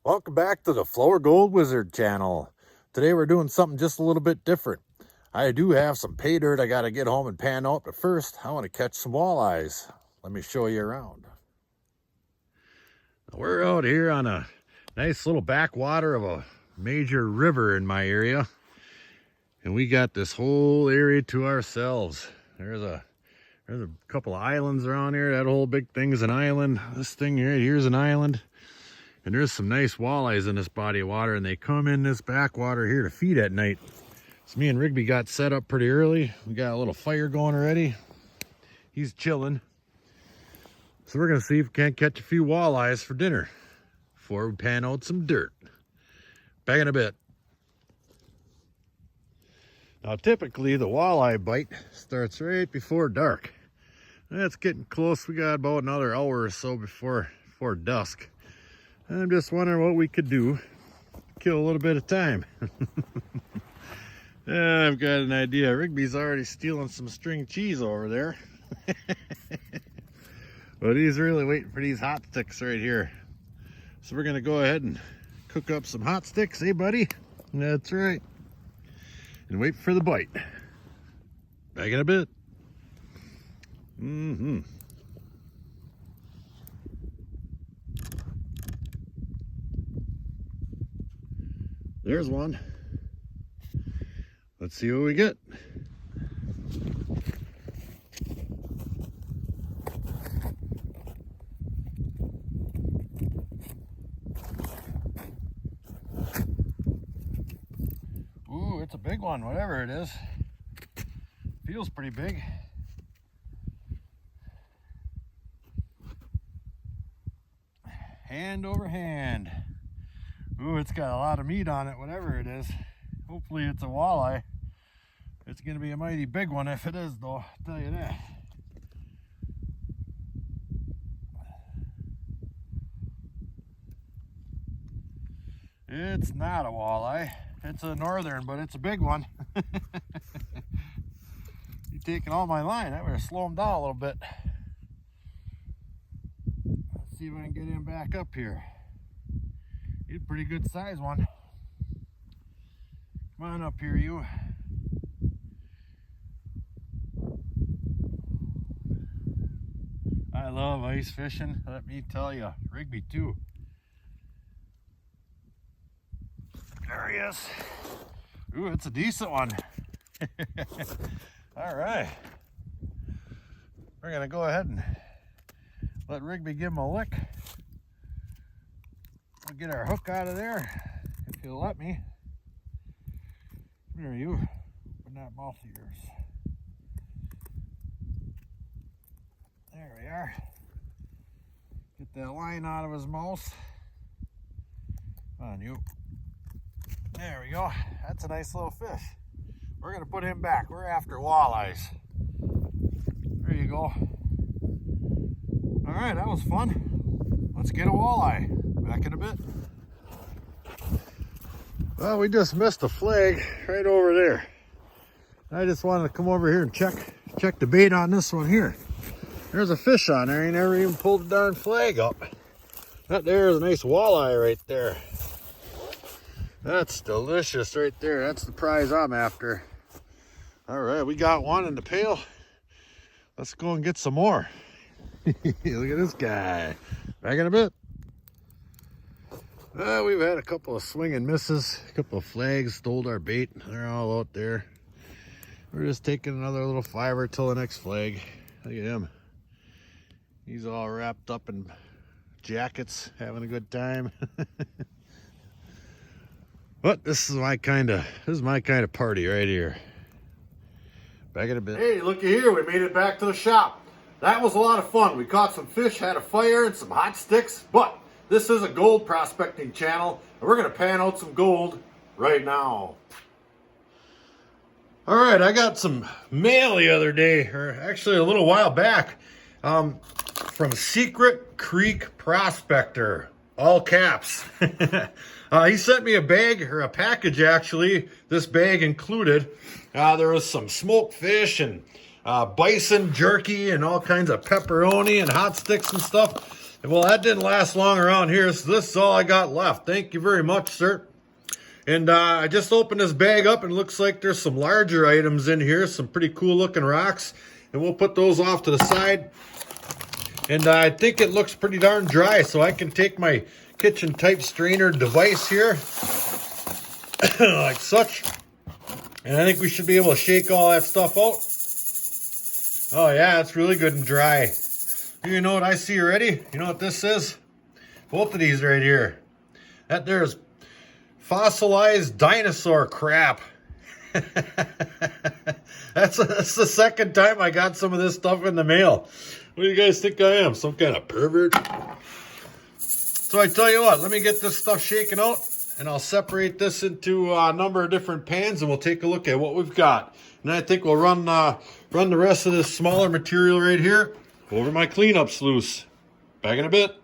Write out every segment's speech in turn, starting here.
Welcome back to the Flower Gold Wizard channel. Today we're doing something just a little bit different. I do have some pay dirt I got to get home and pan out, but first I want to catch some walleyes. Let me show you around. We're out here on a nice little backwater of a major river in my area, and we got this whole area to ourselves. There's a couple of islands around here. That whole big thing's an island. This thing right here's an island. And there's some nice walleyes in this body of water, and they come in this backwater here to feed at night. So me and Rigby got set up pretty early. We got a little fire going already. He's chilling. So we're gonna see if we can't catch a few walleyes for dinner before we pan out some dirt. Back in a bit. Now typically the walleye bite starts right before dark. That's getting close. We got about another hour or so before dusk. I'm just wondering what we could do to kill a little bit of time. I've got an idea. Rigby's already stealing some string cheese over there. But he's really waiting for these hot sticks right here. So we're gonna go ahead and cook up some hot sticks, eh buddy? That's right. And wait for the bite. Back in a bit. There's one. Let's see what we get. Ooh, it's a big one, whatever it is. Feels pretty big. Hand over hand. Ooh, it's got a lot of meat on it, whatever it is. Hopefully it's a walleye. It's gonna be a mighty big one if it is, though, I'll tell you that. It's not a walleye. It's a northern, but it's a big one. You're taking all my line. I better slow him down a little bit. Let's see if I can get him back up here. He's a pretty good size one. Come on up here, you. I love ice fishing, let me tell you. Rigby too. There he is. Ooh, it's a decent one. All right. We're gonna go ahead and let Rigby give him a lick. We'll get our hook out of there, if you'll let me. Come here, you. Open that mouth of yours. There we are. Get that line out of his mouth. Come on, you. There we go. That's a nice little fish. We're gonna put him back. We're after walleyes. There you go. All right, that was fun. Let's get a walleye. Back in a bit. Well, we just missed a flag right over there. I just wanted to come over here and check the bait on this one here. There's a fish on there. He never even pulled the darn flag up. That there is a nice walleye right there. That's delicious right there. That's the prize I'm after. All right, we got one in the pail. Let's go and get some more. Look at this guy. Back in a bit. We've had a couple of swing and misses. A couple of flags stole our bait. They're all out there. We're just taking another little fiver till the next flag. Look at him. He's all wrapped up in jackets, having a good time. But this is my kind of party right here. Back in a bit. Hey, looky here, we made it back to the shop. That was a lot of fun. We caught some fish, had a fire, and some hot sticks, but this is a gold prospecting channel, and we're gonna pan out some gold right now. All right, I got some mail the other day, or actually a little while back, from Secret Creek Prospector, all caps. He sent me a bag, or a package actually. This bag included, there was some smoked fish and bison jerky and all kinds of pepperoni and hot sticks and stuff. Well, that didn't last long around here, so this is all I got left. Thank you very much, sir. And I just opened this bag up and it looks like there's some larger items in here, some pretty cool looking rocks. And we'll put those off to the side. And I think it looks pretty darn dry, so I can take my kitchen type strainer device here, like such. And I think we should be able to shake all that stuff out. Oh yeah, it's really good and dry. You know what I see already? You know what this is? Both of these right here. That there's fossilized dinosaur crap. That's the second time I got some of this stuff in the mail. What do you guys think I am? Some kind of pervert? So I tell you what, let me get this stuff shaken out and I'll separate this into a number of different pans and we'll take a look at what we've got. And I think we'll run the rest of this smaller material right here over my cleanup sluice. Back in a bit.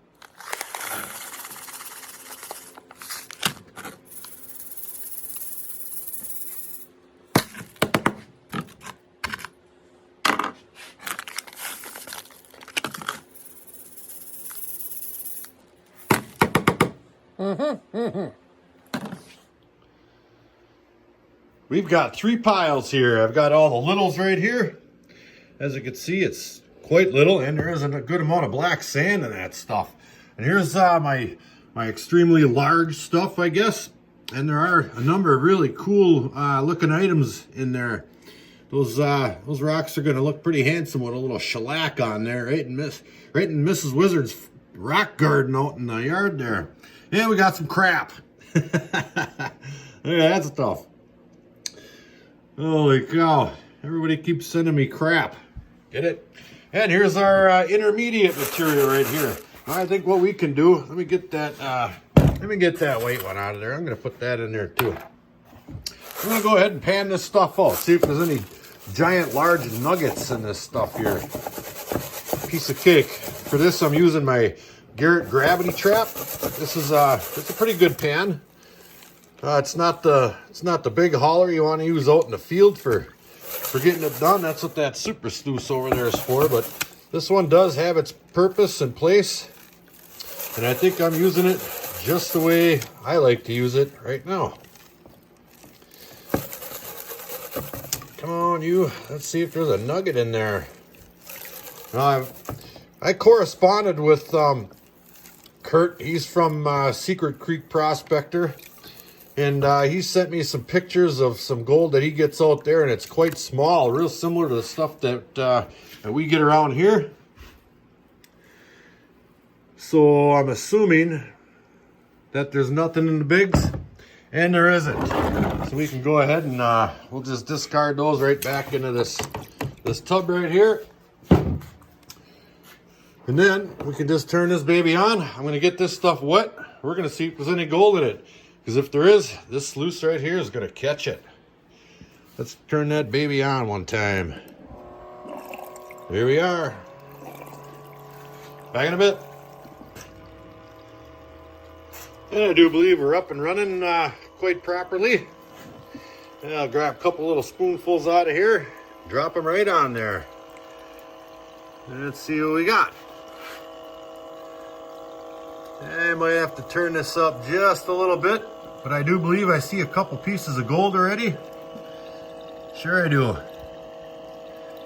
We've got 3 piles here. I've got all the littles right here. As you can see, it's quite little, and there isn't a good amount of black sand in that stuff. And here's my extremely large stuff, I guess. And there are a number of really cool looking items in there. Those rocks are going to look pretty handsome with a little shellac on there, right in Mrs. Wizard's rock garden out in the yard there. And we got some crap. Look at that stuff. Holy cow. Everybody keeps sending me crap. Get it? And here's our intermediate material right here. I think what we can do, let me get that white one out of there. I'm going to put that in there too. I'm going to go ahead and pan this stuff out. See if there's any giant large nuggets in this stuff here. Piece of cake. For this I'm using my Garrett gravity trap. This is it's a pretty good pan. It's not the big hauler you want to use out in the field for getting it done. That's what that super sluice over there is for. But this one does have its purpose and place, and I think I'm using it just the way I like to use it right now. Come on, you. Let's see if there's a nugget in there. Now, I corresponded with Kurt. He's from Secret Creek Prospector. And he sent me some pictures of some gold that he gets out there, and it's quite small, real similar to the stuff that we get around here. So I'm assuming that there's nothing in the bigs, and there isn't. So we can go ahead and we'll just discard those right back into this tub right here. And then we can just turn this baby on. I'm going to get this stuff wet. We're going to see if there's any gold in it. Because if there is, this sluice right here is going to catch it. Let's turn that baby on one time. Here we are. Back in a bit. And I do believe we're up and running quite properly. And I'll grab a couple little spoonfuls out of here. Drop them right on there. And let's see what we got. I might have to turn this up just a little bit. But I do believe I see a couple pieces of gold already. Sure I do.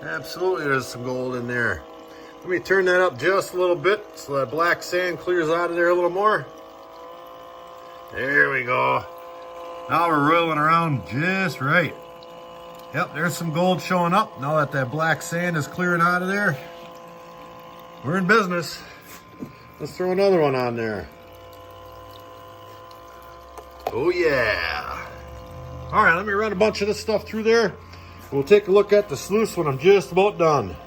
Absolutely there's some gold in there. Let me turn that up just a little bit so that black sand clears out of there a little more. There we go. Now we're rolling around just right. Yep, there's some gold showing up. Now that black sand is clearing out of there, we're in business. Let's throw another one on there. Oh yeah. All right, let me run a bunch of this stuff through there. We'll take a look at the sluice when I'm just about done.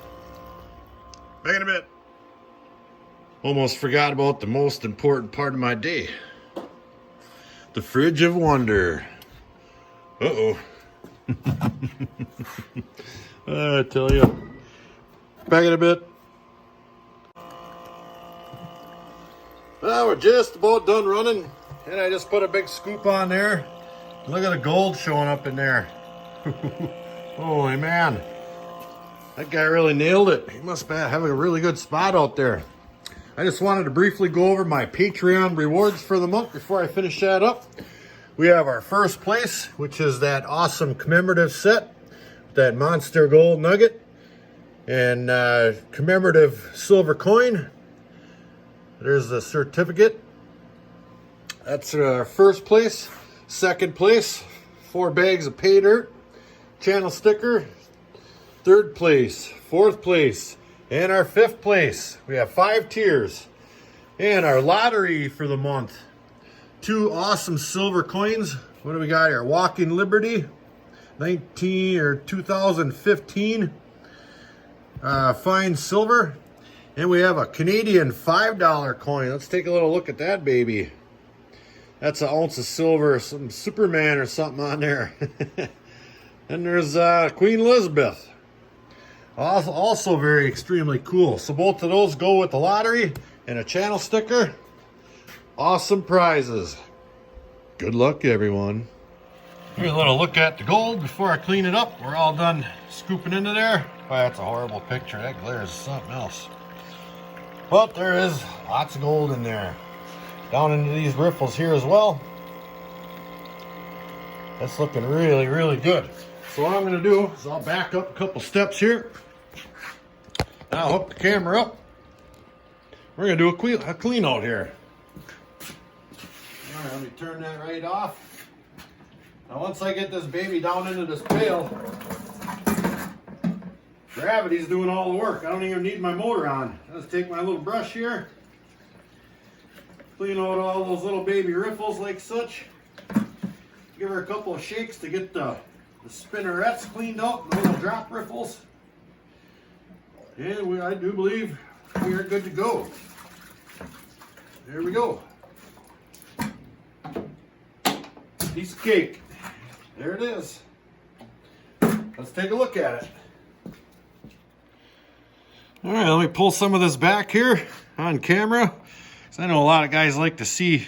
Back in a bit. Almost forgot about the most important part of my day. The fridge of wonder. Uh-oh. I tell you. Back in a bit. Well, we're just about done running. And I just put a big scoop on there. Look at the gold showing up in there. Holy man. That guy really nailed it. He must have a really good spot out there. I just wanted to briefly go over my Patreon rewards for the month before I finish that up. We have our first place, which is that awesome commemorative set, that monster gold nugget and commemorative silver coin. There's the certificate. That's our first place. Second place, 4 bags of pay dirt, channel sticker. Third place, fourth place, and our fifth place. We have 5 tiers. And our lottery for the month, 2 awesome silver coins. What do we got here? Walking Liberty, 2015 fine silver. And we have a Canadian $5 coin. Let's take a little look at that baby. That's an ounce of silver, some Superman or something on there. And there's Queen Elizabeth. Also very extremely cool. So both of those go with the lottery and a channel sticker. Awesome prizes. Good luck, everyone. Give me a little look at the gold before I clean it up. We're all done scooping into there. Oh, that's a horrible picture. That glares something else. But there is lots of gold in there. Down into these riffles here as well. That's looking really, really good. So what I'm going to do is I'll back up a couple steps here. And I'll hook the camera up. We're going to do a clean out here. All right, let me turn that right off. Now once I get this baby down into this pail, gravity's doing all the work. I don't even need my motor on. I'll just take my little brush here. Clean out all those little baby riffles like such. Give her a couple of shakes to get the spinnerets cleaned out, the little drop riffles. And I do believe we are good to go. There we go. Piece of cake. There it is. Let's take a look at it. All right, let me pull some of this back here on camera. I know a lot of guys like to see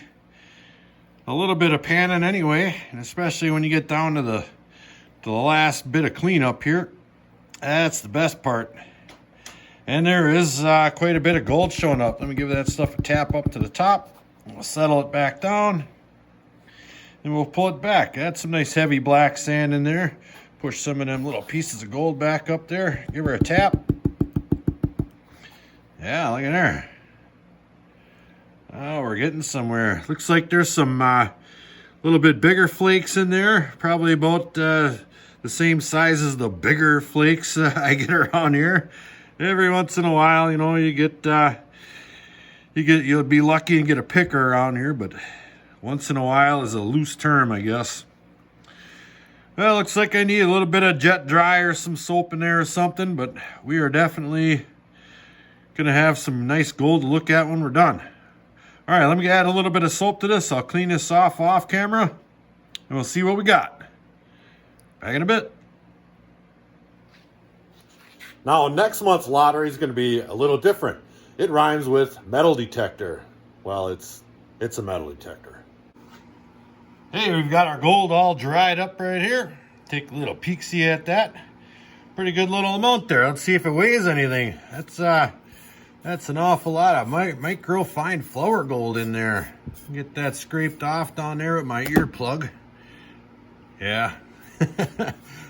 a little bit of panning anyway, and especially when you get down to the last bit of cleanup here. That's the best part. And there is quite a bit of gold showing up. Let me give that stuff a tap up to the top. We'll settle it back down, and we'll pull it back. That's some nice heavy black sand in there. Push some of them little pieces of gold back up there. Give her a tap. Yeah, look at there. Oh, we're getting somewhere. Looks like there's some little bit bigger flakes in there. Probably about the same size as the bigger flakes I get around here. Every once in a while, you know, you'll be lucky and get a picker around here, but once in a while is a loose term, I guess. Well, looks like I need a little bit of jet dry or some soap in there or something, but we are definitely gonna have some nice gold to look at when we're done. All right, let me add a little bit of soap to this. I'll clean this off camera, and we'll see what we got. Back in a bit. Now, next month's lottery is going to be a little different. It rhymes with metal detector. Well, it's a metal detector. Hey, we've got our gold all dried up right here. Take a little peek-see at that. Pretty good little amount there. Let's see if it weighs anything. That's an awful lot of micro fine flour gold in there. Get that scraped off down there with my earplug. Yeah.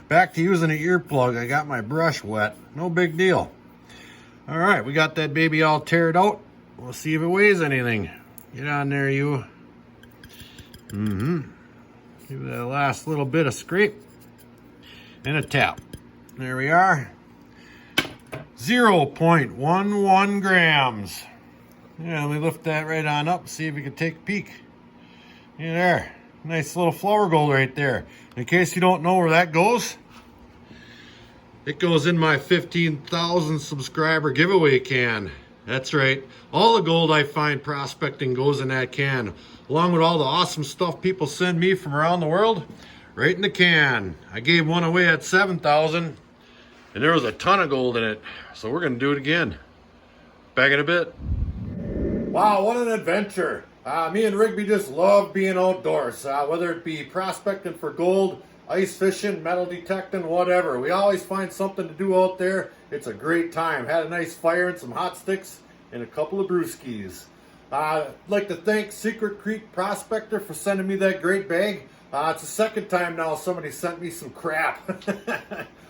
Back to using an earplug. I got my brush wet. No big deal. All right, we got that baby all teared out. We'll see if it weighs anything. Get on there, you. Give it a last little bit of scrape. And a tap. There we are. 0.11 grams. Yeah, let me lift that right on up, see if we can take a peek. Yeah, there. Nice little flour gold right there. In case you don't know where that goes, it goes in my 15,000 subscriber giveaway can. That's right. All the gold I find prospecting goes in that can, along with all the awesome stuff people send me from around the world, right in the can. I gave one away at 7,000. And there was a ton of gold in it. So we're gonna do it again. Back in a bit. Wow, what an adventure. Me and Rigby just love being outdoors. Whether it be prospecting for gold, ice fishing, metal detecting, whatever. We always find something to do out there. It's a great time. Had a nice fire and some hot sticks and a couple of brewskis. I'd like to thank Secret Creek Prospector for sending me that great bag. It's the second time now somebody sent me some crap.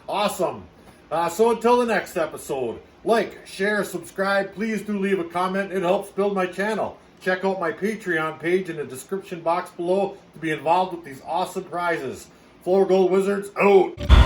Awesome. So until the next episode, like, share, subscribe. Please do leave a comment. It helps build my channel. Check out my Patreon page in the description box below to be involved with these awesome prizes. Floor Gold Wizards out.